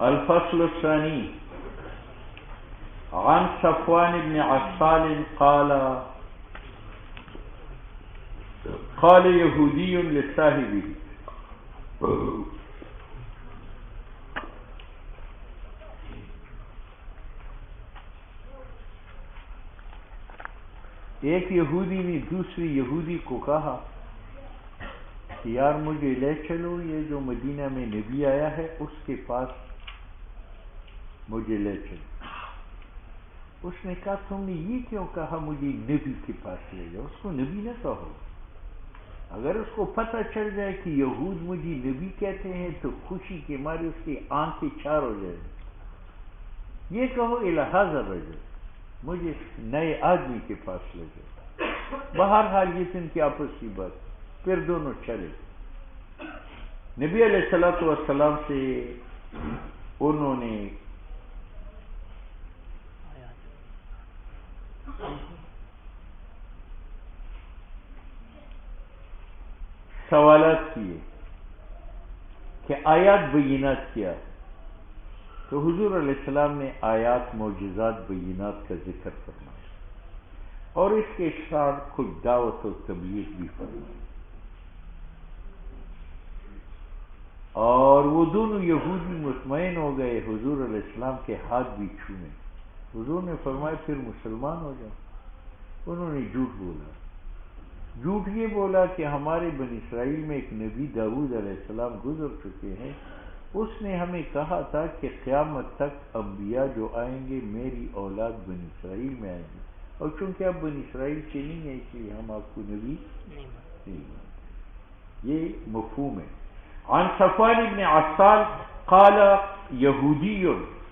الفصل الثاني عن صفوان بن عسال قال يهودي لصاحبه ایک یہودی نے دوسری یہودی کو کہا کہ یار مجھے لے چلو، یہ جو مدینہ میں نبی آیا ہے اس کے پاس مجھے لے چلو۔ اس نے کہا تم نے یہ کیوں کہا مجھے نبی کے پاس لے جاؤ؟ اس کو نبی نہ کہو، اگر اس کو پتہ چل جائے کہ یہود مجھے نبی کہتے ہیں تو خوشی کے مارے اس کی آنکھیں چار ہو جائیں۔ یہ کہو الی ھذا الرجل، مجھے نئے آدمی کے پاس لے جاؤ۔ بہرحال یہ ان کی آپس کی بات، پھر دونوں چلے۔ نبی علیہ السلام سے انہوں نے سوالات کیے کہ آیات بینات کیا، تو حضور علیہ السلام نے آیات معجزات بینات کا ذکر فرمایا اور اس کے ساتھ خود دعوت و تبلیغ بھی فرمائی، اور وہ دونوں یہودی مطمئن ہو گئے، حضور علیہ السلام کے ہاتھ بھی چھوئے۔ حضور نے فرمایا پھر مسلمان ہو جاؤ۔ انہوں نے جھوٹ بولا، جھوٹ یہ بولا کہ ہمارے بنی اسرائیل میں ایک نبی داؤد علیہ السلام گزر چکے ہیں، اس نے ہمیں کہا تھا کہ قیامت تک انبیاء جو آئیں گے میری اولاد بنی اسرائیل میں آئیں گے، اور چونکہ آپ بنی اسرائیل سے نہیں ہیں اس لیے ہم آپ کو نبی نہیں مانتے۔ یہ مفہوم ہے۔ عن صفوان بن عسال قال یہودی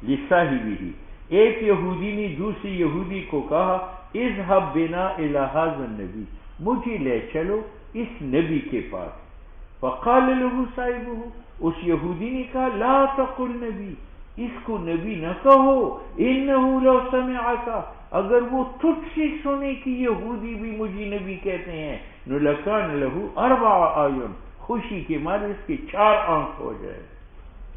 لصاحبہ، ایک یہودی نے دوسری یہودی کو کہا اذهب بنا الی ھذا النبی، مجھے لے چلو اس نبی کے پاس۔ فقال له صاحبہ، اس یہودی نے کہا لا تقل نبی، اس کو نبی نہ کہو، انہ لو سمعک، اگر وہ تجھ سے سنے کہ یہودی بھی مجھے نبی کہتے ہیں، لکان له اربع اعین، خوشی کے مارے اس کے چار آنکھ ہو جائے۔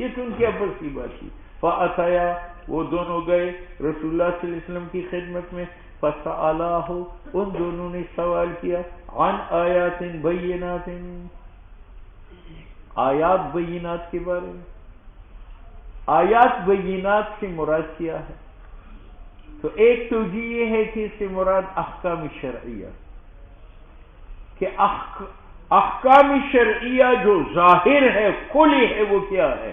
یہ تو ان کی آپس کی بات تھی۔ فاتیا، وہ دونوں گئے رسول اللہ صلی اللہ علیہ وسلم کی خدمت میں، فسألاه، ان دونوں نے سوال کیا، عن آیات بینات، آیات بینات کے بارے میں۔ آیات بینات سے مراد کیا ہے؟ تو ایک توجیہ یہ ہے کہ اس سے مراد احکام شرعیہ، کہ احکام شرعیہ جو ظاہر ہے کلی ہے وہ کیا ہے؟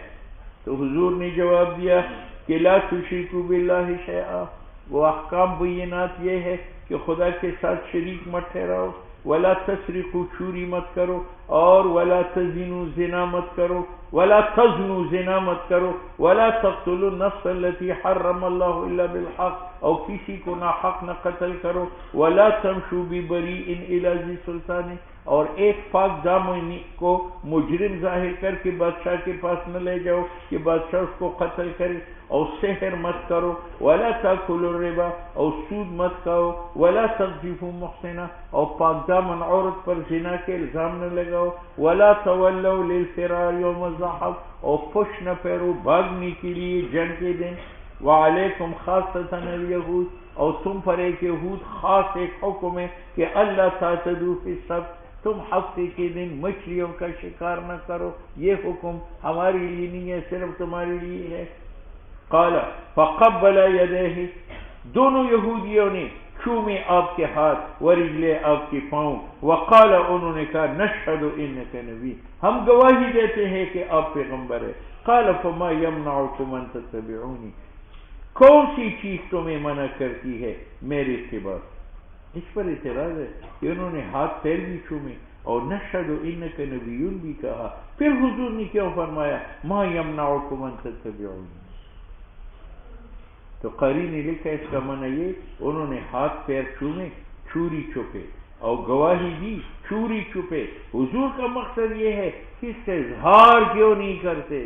تو حضور نے جواب دیا کہ لا تشرکوا باللہ شیئا، وہ احکام بینات یہ ہے کہ خدا کے ساتھ شریک مت ٹھہراؤ، ولا تسرقوا، چوری مت کرو، اور ولا تزنوا، زنا مت کرو، ولا تزنوا، زنا مت کرو، ولا تقتلوا النفس التي حرم اللہ الا بالحق، اور کسی کو ناحق نہ قتل کرو، ولا تمشوا ببریء الی ذی سلطان، اور ایک پاک دامنی کو مجرم ظاہر کر کے بادشاہ کے پاس نہ لے جاؤ کہ بادشاہ اس کو قتل کرے، اور سحر مت کرو، ولا تاکلوا الربا، اور سود مت کھاؤ، ولا تقذفوا محسنا، اور پاک دامن عورت پر زنا کے الزام نہ لگاؤ، ولا تولوا للفرار یوم الزحف، اور پش نہ پھیرو بھاگنے کے لیے جنگ کے دن، وعلیکم خاصۃ الیہود، اور تم پر ایک یہود خاص ایک حکم ہے کہ اللہ تعتدوا فی السبت، تم ہفتے کے دن مچھلیوں کا شکار نہ کرو، یہ حکم ہمارے لیے نہیں ہے، صرف تمہارے لیے ہے۔ قال فقبل یدیہ، دونوں یہودیوں نے چھومے آپ کے ہاتھ، ورجلے آپ کے پاؤں، وقال، انہوں نے کہا نشہد انک نبی، ہم گواہی دیتے ہیں کہ آپ پیغمبر ہے۔ قال فما یمنعکم ان تتبعونی، کون سی چیز تمہیں منع کرتی ہے میرے اتباع؟ اس پر اعتراض ہے کہ انہوں نے ہاتھ پیر بھی چھومے اور نشہد انک نبی بھی کہا، پھر حضور نے کیوں فرمایا ما یمنعکم ان تتبعونی؟ تو قاری نے لکھا اس کا معنی یہ، انہوں نے ہاتھ پیر چھومے، چوری چھپے، اور گواہی دی چوری چھپے۔ حضور کا مقصد یہ ہے کہ اس کا اظہار کیوں نہیں کرتے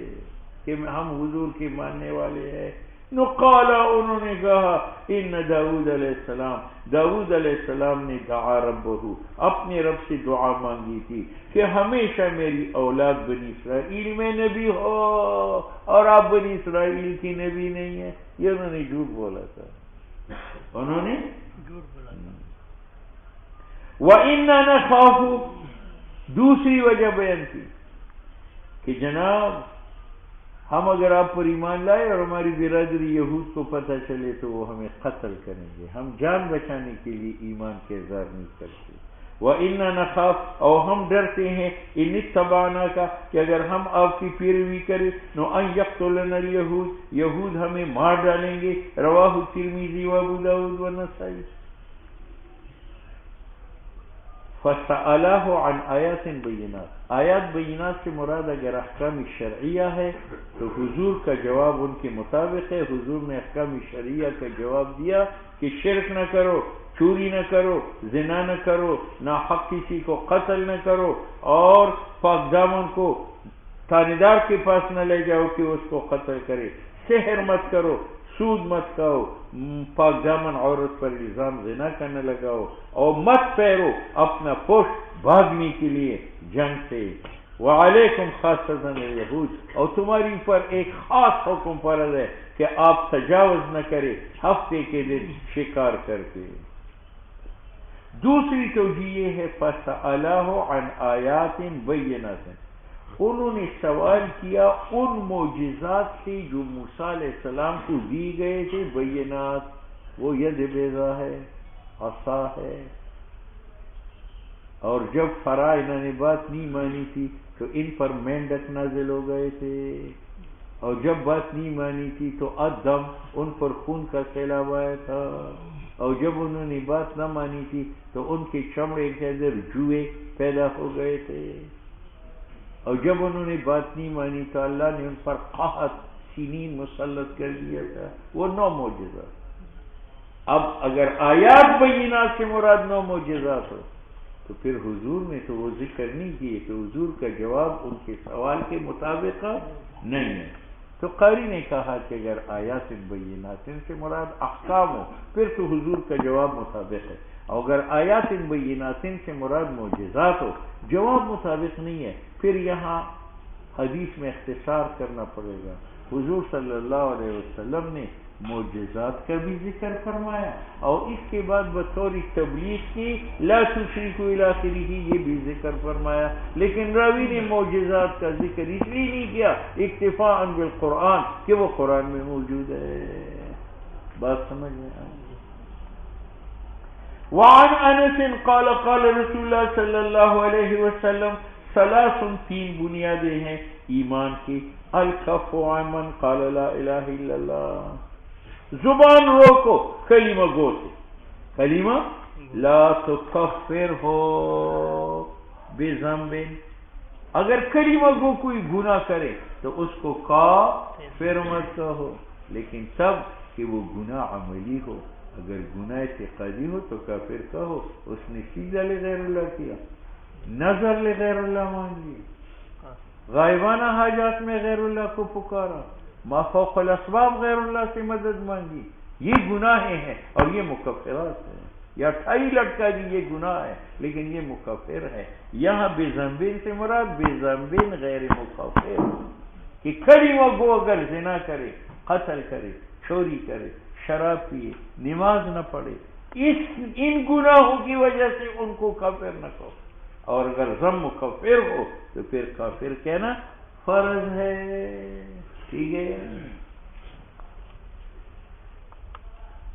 کہ ہم حضور کے ماننے والے ہیں؟ نو قالا انہوں نے کہا ان داؤد علیہ السلام نے دعا ربہ اپنے رب سے دعا مانگی تھی کہ ہمیشہ میری اولاد بنی اسرائیل میں نبی ہو اور آپ بنی اسرائیل کی نبی نہیں ہے. یہ انہوں نے جھوٹ بولا تھا، انہوں نے جھوٹ بولا تھا. وَإِنَّا نَخَافُ دوسری وجہ بیان کی کہ جناب ہم اگر آپ پر ایمان لائے اور ہماری برادری یہود کو پتہ چلے تو وہ ہمیں قتل کریں گے، ہم جان بچانے کے لیے ایمان کے اظہار نہیں کرتے. وَإِنَّا نَخَافُ اور ہم ڈرتے ہیں اِنِ اتَّبَعْنَاكَ کہ اگر ہم آپ کی پیروی کریں نو أَن يَقْتُلَنَا الْيَهُودُ یہود ہمیں مار ڈالیں گے. رواہ ترمذی و ابو داؤد و نسائی. فَسَأَلَاهُ عَنْ آیَاتٍ بَيِّنَاتٍ آیات بینات سے مراد اگر احکام شرعیہ ہے تو حضور کا جواب ان کے مطابق ہے. حضور نے احکام شرعیہ کا جواب دیا کہ شرک نہ کرو، چوری نہ کرو، زنا نہ کرو، ناحق کسی کو قتل نہ کرو، اور پاک دامن کو تھانے دار کے پاس نہ لے جاؤ کہ اس کو قتل کرے، سحر مت کرو، سود مت کھاؤ، پاک دامن عورت پر الزام زنا کا نہ لگاؤ، اور مت پیرو اپنا پشت بھاگنے کے لیے جنگ سے. وعلیکم خاصۃ اليہود اور تمہاری اوپر ایک خاص حکم فرض ہے کہ آپ تجاوز نہ کرے ہفتے کے دن شکار کر کے. دوسری توجیہ یہ ہے فَسَأَلَاهُ عَنْ آیَاتٍ بَيِّنَاتٍ انہوں نے سوال کیا ان معجزات سے جو موسیٰ علیہ السلام کو دی گئے تھے. بینات وہ ید بیضا ہے، عصا ہے، اور جب انہوں نے بات نہیں مانی تھی تو ان پر مینڈک نازل ہو گئے تھے، اور جب بات نہیں مانی تھی تو الدم ان پر خون کا سیلاب آیا تھا، اور جب انہوں نے بات نہ مانی تھی تو ان کے چمڑے کے اندر جوئے پیدا ہو گئے تھے، اور جب انہوں نے بات نہیں مانی تو اللہ نے ان پر قحط سنین مسلط کر دیا تھا. وہ 9 معجزات. اب اگر آیات بینات سے مراد 9 معجزات ہو تو پھر حضور نے تو وہ ذکر نہیں کیے کہ حضور کا جواب ان کے سوال کے مطابق نہیں ہے. تو قاری نے کہا کہ اگر آیات بینات سے مراد احکام ہو پھر تو حضور کا جواب مطابق ہے، اور اگر آیات بینات سے مراد معجزات ہو جواب مطابق نہیں ہے، پھر یہاں حدیث میں اختصار کرنا پڑے گا. حضور صلی اللہ علیہ وسلم نے معجزات کا بھی ذکر فرمایا اور اس کے بعد بطور تبلیغ کی لا تشرکوا الی آخرہ یہ بھی ذکر فرمایا، لیکن راوی نے معجزات کا ذکر اس لیے نہیں کیا اکتفاء بالقرآن کہ وہ قرآن میں موجود ہے. بات سمجھ میں آئی؟ وعن انس قال قال رسول اللہ صلی اللہ علیہ وسلم 3 بنیادیں ہیں ایمان کی. الکف عن من قال لا الہ الا اللہ زبان روکو کلمہ گو سے، کلمہ لا تکفر ہو بذنب اگر کلمہ گو کوئی گناہ کرے تو اس کو کافر مت کہو، لیکن تب کہ وہ گناہ عملی ہو. اگر گناہ اعتقادی ہو تو کافر کہو، اس نے سجدہ لغیر اللہ کیا، نظر لغیر اللہ مانگی، غائبانہ حاجات میں غیر اللہ کو پکارا، ما فوق الاسباب غیر اللہ سے مدد مانگی، یہ گناہ ہیں اور یہ مکفرات ہیں. یا ٹھائی لٹکا دی یہ گناہ ہے لیکن یہ مکفر ہے. یہاں بے ذنبین سے مراد بے ذنبین غیر مکفر کہ کلمہ گو اگر زنا کرے، قتل کرے، چوری کرے، شراب پیے، نماز نہ پڑھے، ان گناہوں کی وجہ سے ان کو کافر نہ کہو، اور اگر ضم مکفر ہو تو پھر کافر کہنا فرض ہے. ٹھیک ہے.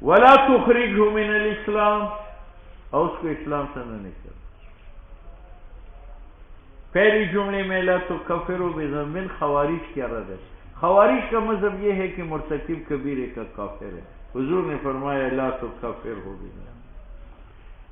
ولا تخرجہ من الاسلام اور اس کو اسلام سے نہ نکل. پہلی جملے میں لا تکفر بذنب خوارج کیا رد ہے. خوارج کا مذہب یہ ہے کہ مرتکب کبیرے کا کافر ہے. حضور نے فرمایا لا تکفر ہو بذنب.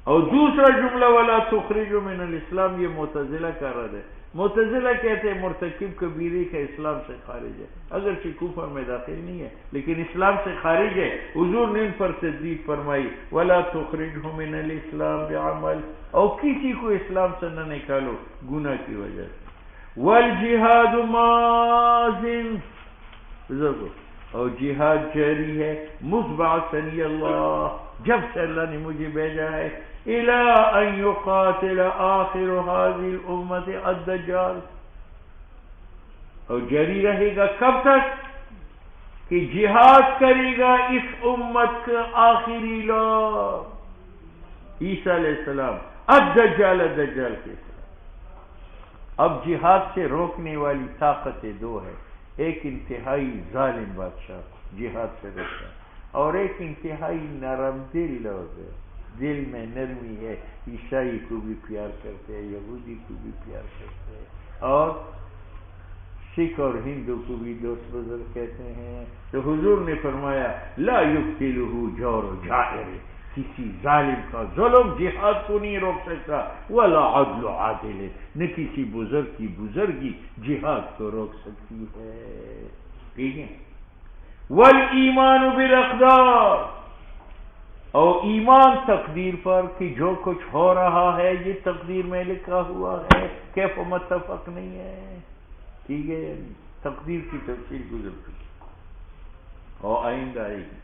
اور دوسرا جملہ ولا تخرج من الاسلام یہ معتزلہ کا رد ہے. معتزلہ کہتے ہیں مرتکب کبیرے کا اسلام سے خارج ہے، اگرچہ کفر میں داخل نہیں ہے لیکن اسلام سے خارج ہے. حضور نے ان پر تجدید فرمائی ولا تخرجہ من الاسلام بعمل اور کسی کو اسلام سے نہ نکالو گناہ کی وجہ سے. والجہاد ماضٍ اور جہاد جاری ہے. مُذْبَعَثَنِيَ اللَّهُ، جب سے اللہ نے مجھے بھیجا ہے، إِلَىٰ أَن يُقَاتِلَ آخِرُ هَذِهِ الْأُمَّةِ الدَّجَّالَ، اور جاری رہے گا کب تک کہ جہاد کرے گا اس امت کا آخری لوگ عیسیٰ علیہ السلام، الدجال دجال کے ساتھ. اب جہاد سے روکنے والی طاقتیں دو ہے، ایک انتہائی ظالم بادشاہ جہاد سے روکتا، اور ایک انتہائی نرم دل لوگ ہے، دل میں نرمی ہے، عیسائی کو بھی پیار کرتے ہیں، یہودی کو بھی پیار کرتے ہیں، اور سکھ اور ہندو کو بھی دوست بزرگ کہتے ہیں. تو حضور نے فرمایا لا یقتلہ جور و جائر، کسی ظالم کا ظلم جہاد کو نہیں روک سکتا، ولا عدل عادل، نہ کسی بزرگ کی بزرگی جہاد کو روک سکتی ہے. ٹھیک ہے. والایمان بالاقدار، اور ایمان تقدیر پر کہ جو کچھ ہو رہا ہے یہ تقدیر میں لکھا ہوا ہے، کیف متفق نہیں ہے. ٹھیک ہے، تقدیر کی تفصیل گزر چکی اور آئندہ آئے گی.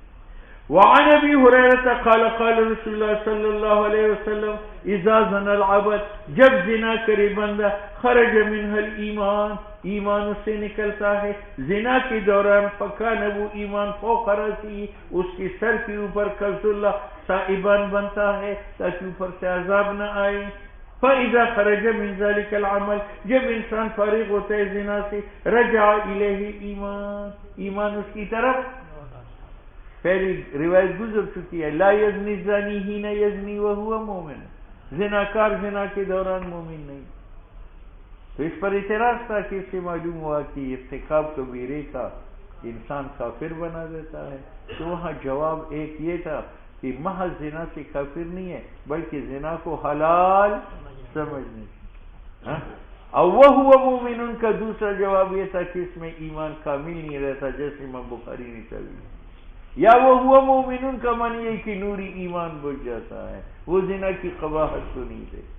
وعن ابی ہریرہ قال قال رسول اللہ صلی اللہ علیہ وسلم اذا زنى العبد، جب زنا کرے بندہ، خرج منہ الایمان، ایمان اس سے نکلتا ہے. زنا کے دوران فکان وہ ایمان فوق رأسہ، اس کے سر کے اوپر قبض اللہ سائبان بنتا ہے تاکہ اوپر سے عذاب نہ آئے. فَإِذَا خَرَجَ مِنْ ذَلِكَ الْعَمَلِ، جب انسان فارغ ہوتا ہے زنا سے، رجع الیہ ایمان، ایمان اس کی طرف. پہلی روایت گزر چکی ہے، لا یزنی الزانی حین یزنی وہو مومن، زناکار زنا کے دوران مومن نہیں. تو اس پر اعتراض تھا کہ اس سے معلوم ہوا کہ ارتکاب کبیرے کا انسان کافر بنا دیتا ہے. تو وہاں جواب ایک یہ تھا کہ محض زنا سے کافر نہیں ہے، بلکہ زنا کو حلال سمجھنے سے. اور وہ مومن کا دوسرا جواب یہ تھا کہ اس میں ایمان کامل نہیں رہتا، جیسے امام بخاری نے کہا. یا وہ مومن کا معنی ہے کہ نوری ایمان بجھ جاتا ہے، وہ زنا کی قباحت کو نہیں دیکھتا.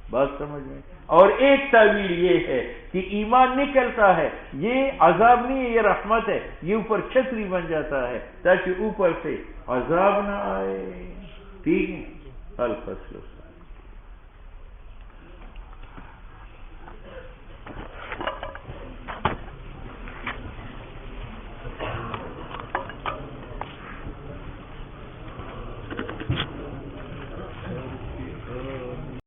بات سمجھ میں. اور ایک تعویل یہ ہے کہ ایمان نکلتا ہے، یہ عذاب نہیں ہے، یہ رحمت ہے، یہ اوپر چھتری بن جاتا ہے تاکہ اوپر سے عذاب نہ آئے. ٹھیک ہے. الفصل